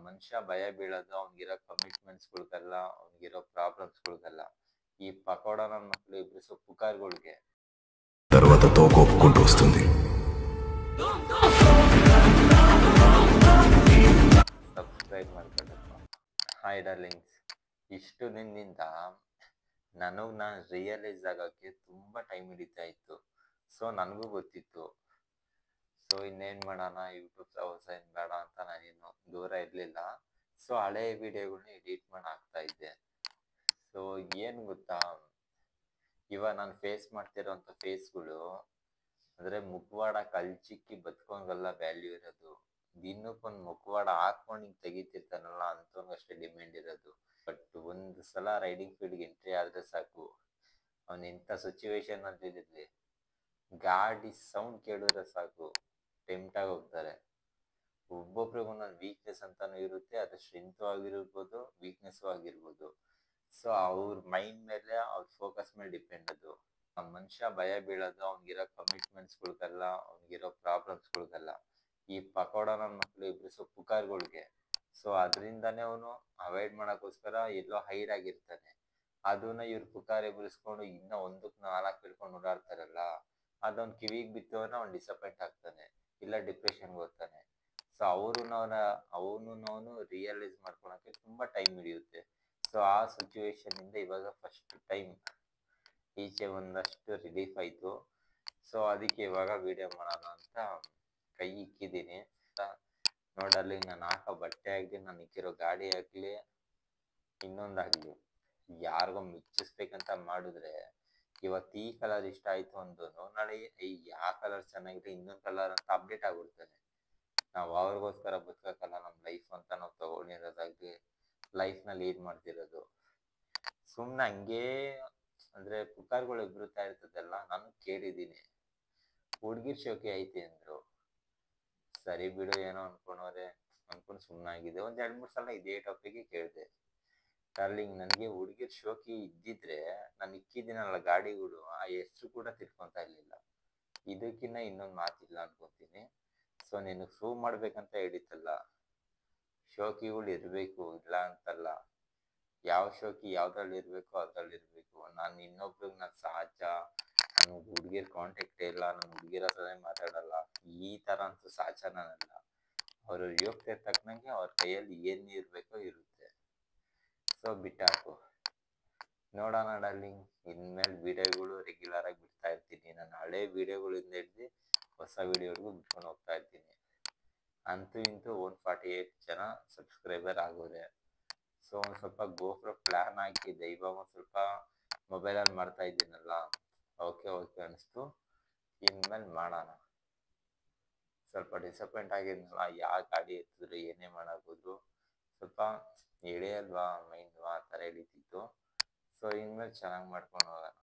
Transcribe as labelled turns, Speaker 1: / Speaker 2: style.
Speaker 1: ಮನುಷ್ಯ ಭಯ ಬೀಳೋದು ಅವ್ನಿಗಿರೋ ಕಮಿಟ್ಮೆಂಟ್ಸ್ಗಳ್ಗೆಲ್ಲ, ಅವ್ನಿಗಿರೋ ಪ್ರಾಬ್ಲಮ್ಸ್ಗಳ್ಗೆಲ್ಲ. ఈ పకోడా ನನ್ನ మక్కలు ఎబ్రిసో పుకార్గోళ్ళకి
Speaker 2: తర్వాత తోక ఒప్పుకుంటూ వస్తుంది.
Speaker 1: ಸಬ್ಸ್ಕ್ರೈಬ್ ಮಾಡ್ಕೊಂಡಪ್ಪ. ಹಾಯ್ ಡಾರ್ಲಿಂಗ್ಸ್, ಇಷ್ಟು ದಿನದಿಂದ ನನಗೆ ನಾನು ರಿಯಲೈಸ್ ಆಗೋಕ್ಕೆ ತುಂಬ ಟೈಮ್ ಹಿಡಿತಾ ಇತ್ತು. ಸೊ ನನಗೂ ಗೊತ್ತಿತ್ತು. ಸೊ ಇನ್ನೇನು ಮಾಡೋಣ, ಯೂಟ್ಯೂಬ್ ಸಹವಾಸ ಏನು ಬೇಡ ಅಂತ ನಾನೇನು ದೂರ ಇರಲಿಲ್ಲ. ಸೊ ಹಳೆ ವಿಡಿಯೋಗಳನ್ನ ಎಡಿಟ್ ಮಾಡಿ ಹಾಕ್ತಾ ಇದ್ದೆ. ಸೊ ಏನು ಗೊತ್ತಾ, ಇವಾಗ ನಾನು ಫೇಸ್ ಮಾಡ್ತಿರೋಂಥ ಫೇಸ್ಗಳು ಅಂದರೆ ಮುಖವಾಡ ಕಲ್ಚಿಕ್ಕಿ ಬದುಕೋಂಗೆಲ್ಲ ವ್ಯಾಲ್ಯೂ ಇರೋದು. ದಿನಕ್ಕೊಂದು ಮುಖವಾಡ ಹಾಕೊಂಡು ಹಿಂಗೆ ತೆಗಿತಿರ್ತಾನಲ್ಲ ಅಂಥವ್ನಿಗಷ್ಟೇ ಡಿಮ್ಯಾಂಡ್ ಇರೋದು. ಬಟ್ ಒಂದು ಸಲ ರೈಡಿಂಗ್ ಫೀಲ್ಡ್ಗೆ ಎಂಟ್ರಿ ಆದರೆ ಸಾಕು, ಅವನು ಎಂಥ ಸಿಚುವೇಶನ್ ಅಂತಿರಲಿ, ಗಾಡಿ ಸೌಂಡ್ ಕೇಳಿದ್ರೆ ಸಾಕು ಟೆಂಪ್ಟಾಗಿ ಹೋಗ್ತಾರೆ. ಒಬ್ಬೊಬ್ರಿಗೂ ಒಂದೊಂದು ವೀಕ್ನೆಸ್ ಅಂತಾನು ಇರುತ್ತೆ, ಅದು ಸ್ಟ್ರೆಂತು ಆಗಿರ್ಬೋದು, ವೀಕ್ನೆಸ್ಸು ಆಗಿರ್ಬೋದು. ಸೊ ಅವ್ರ ಮೈಂಡ್ ಮೇಲೆ ಅವ್ರ ಫೋಕಸ್ ಮೇಲೆ ಡಿಪೆಂಡ್ ಅದು. ಆ ಮನುಷ್ಯ ಭಯ ಬೀಳೋದು ಅವ್ನಿಗಿರೋ ಕಮಿಟ್ಮೆಂಟ್ಸ್ಗಳ್ಗೆಲ್ಲ, ಅವ್ನಿಗಿರೋ ಪ್ರಾಬ್ಲಮ್ಸ್ಗಳ್ಗೆಲ್ಲ. ಈ ಪಕೋಡ ನನ್ನ ಮಕ್ಕಳು ಎಬ್ರಿಸೋ ಪುಕಾರ್ಗಳ್ಗೆ. ಸೊ ಅದರಿಂದನೇ ಅವನು ಅವಾಯ್ಡ್ ಮಾಡೋಕ್ಕೋಸ್ಕರ ಎಲ್ಲೋ ಹೈಡ್ ಆಗಿರ್ತಾನೆ. ಅದನ್ನ ಇವ್ರು ಪುಕಾರ್ ಎಬ್ರಿಸ್ಕೊಂಡು ಇನ್ನೂ ಒಂದಕ್ಕೆ ನಾಲ್ಕು ಹಿಡ್ಕೊಂಡು ಓಡಾಡ್ತಾರಲ್ಲ, ಅದವ್ನು ಕಿವಿಗೆ ಬಿತ್ತು ಅಂದ್ರೆ ಅವ್ನು ಡಿಸಪಾಯಿಂಟ್ ಆಗ್ತಾನೆ, ಇಲ್ಲ ಡಿಪ್ರೆಷನ್ಗೆ ಹೋಗ್ತಾನೆ. ಸೊ ಅವನು ರಿಯಲೈಸ್ ಮಾಡ್ಕೊಳಕ್ಕೆ ತುಂಬ ಟೈಮ್ ಹಿಡಿಯುತ್ತೆ. ಸೊ ಆ ಸಿಚುವೇಶನಿಂದ ಇವಾಗ ಫಸ್ಟ್ ಟೈಮ್ ಈಚೆ ಒಂದಷ್ಟು ರಿಲೀಫ್ ಆಯಿತು. ಸೊ ಅದಕ್ಕೆ ಇವಾಗ ವಿಡಿಯೋ ಮಾಡೋಣ ಅಂತ ಕೈ ಇಕ್ಕಿದ್ದೀನಿ. ನೋಡಲ್ಲಿ ನಾನು ಹಾಕೋ ಬಟ್ಟೆ ಆಗಲಿ, ನಾನು ಇಕ್ಕಿರೋ ಗಾಡಿ ಆಗಲಿ, ಇನ್ನೊಂದಾಗಲಿ, ಯಾರಿಗೋ ಮೆಚ್ಚಿಸ್ಬೇಕಂತ ಮಾಡಿದ್ರೆ ಇವತ್ತು ಈ ಕಲರ್ ಇಷ್ಟ ಆಯಿತು ಅಂದೋನು ನಾಳೆ ಯಾವ ಕಲರ್ ಚೆನ್ನಾಗಿದೆ ಇನ್ನೊಂದು ಕಲರ್ ಅಂತ ಅಪ್ಡೇಟ್ ಆಗ್ಬಿಡ್ತಾನೆ. ನಾವು ಅವ್ರಿಗೋಸ್ಕರ ಬದುಕೋಕ್ಕಲ್ಲ ನಮ್ಮ ಲೈಫ್ ಅಂತ ನಾವು ತೊಗೊಂಡಿರೋದಾಗಲಿ, ಲೈಫ್ನ ಲೀಡ್ ಮಾಡ್ತಿರೋದು. ಸುಮ್ಮನೆ ಹಂಗೇ ಅಂದರೆ ಪುಕಾರ್ಗಳು ಎಬ್ರುತ್ತಾ ಇರ್ತದಲ್ಲ, ನಾನು ಕೇಳಿದ್ದೀನಿ. ಹುಡ್ಗಿರ್ ಶೋಕಿ ಐತಿ ಅಂದರು. ಸರಿ ಬಿಡು ಏನೋ ಅನ್ಕೊಂಡು ಸುಮ್ಮನಾಗಿದೆ. ಒಂದು 2-3 ಸಲ ಇದೇ ಟಾಪಿಗೆ ಕೇಳಿದೆ. ಡಾರ್ಲಿಂಗ್, ನನಗೆ ಹುಡುಗಿರ್ ಶೋಕಿ ಇದ್ದಿದ್ರೆ ನಾನು ಇಕ್ಕಿದ್ದೀನಲ್ಲ ಗಾಡಿಗಳು, ಆ ಹೆಸರು ಕೂಡ ತಿಳ್ಕೊತಾ ಇರಲಿಲ್ಲ. ಇದಕ್ಕಿನ್ನ ಇನ್ನೊಂದು ಮಾತಿಲ್ಲ ಅನ್ಕೊತೀನಿ. ಸೊ ನಿನಗೆ ಪ್ರೂವ್ ಮಾಡ್ಬೇಕಂತ ಹೇಳಿತ್ತಲ್ಲ, ಶೋಕಿಗಳು ಇರಬೇಕು, ಇಲ್ಲ ಅಂತಲ್ಲ. ಯಾವ ಶೋಕಿ ಯಾವ್ದ್ರಲ್ಲಿ ಇರಬೇಕು ಅದ್ರಲ್ಲಿ ಇರಬೇಕು. ನಾನು ಇನ್ನೊಬ್ರಿಗೆ ನಾನು ಸಹಜ, ನನಗೆ ಹುಡುಗಿರ್ ಕಾಂಟ್ಯಾಕ್ಟೇ ಇಲ್ಲ, ನಾನು ಹುಡುಗಿರ ಹತ್ರನೇ ಮಾತಾಡಲ್ಲ, ಈ ಥರ ಅಂತೂ ಸಹಜ ನಾನಲ್ಲ. ಅವರು ಯೋಗ್ಯತೆ ತಕ್ಕನಂಗೆ ಅವ್ರ ಕೈಯಲ್ಲಿ ಏನು ಇರಬೇಕೋ ಇರುತ್ತೆ. ಸೊ ಬಿಟ್ಟಾಕು. ನೋಡೋಣ ಡಾರ್ಲಿಂಗ್, ಇನ್ಮೇಲೆ ವಿಡಿಯೋಗಳು ರೆಗ್ಯುಲರ್ ಆಗಿ ಬಿಡ್ತಾ ಇರ್ತೀನಿ. ನಾನು ಹಳೆ ವಿಡಿಯೋಗಳಿಂದ ಹಿಡಿದು ಹೊಸ ವಿಡಿಯೋವರೆಗೂ ಬಿಟ್ಕೊಂಡು ಹೋಗ್ತಾ ಇರ್ತೀನಿ. ಅಂತೂ ಇಂತೂ 148 ಜನ ಸಬ್ಸ್ಕ್ರೈಬರ್ ಆಗೋರೆ. ಸೊ ಒಂದು ಸ್ವಲ್ಪ ಗೋಪ್ರೋ ಪ್ಲ್ಯಾನ್ ಹಾಕಿದ್ದೆ, ಇವಾಗ ಒಂದು ಸ್ವಲ್ಪ ಮೊಬೈಲಲ್ಲಿ ಮಾಡ್ತಾ ಇದ್ದೀನಲ್ಲ, ಓಕೆ ಅನಿಸ್ತು. ಇನ್ಮೇಲೆ ಮಾಡೋಣ. ಸ್ವಲ್ಪ ಡಿಸಪಾಯಿಂಟ್ ಆಗಿದ್ನಲ್ಲ, ಯಾವ ಗಾಡಿ ಎತ್ತಿದ್ರು ಏನೇ ಮಾಡೋಕ್ಕೋದ್ರು ಸ್ವಲ್ಪ ಎಳೆಯಲ್ವಾ ಮೈಂಡು, ಆ ಥರ ಎಳೀತಿತ್ತು. ಸೊ ಇನ್ಮೇಲೆ ಚೆನ್ನಾಗಿ ಮಾಡ್ಕೊಂಡು ಹೋಗೋಣ.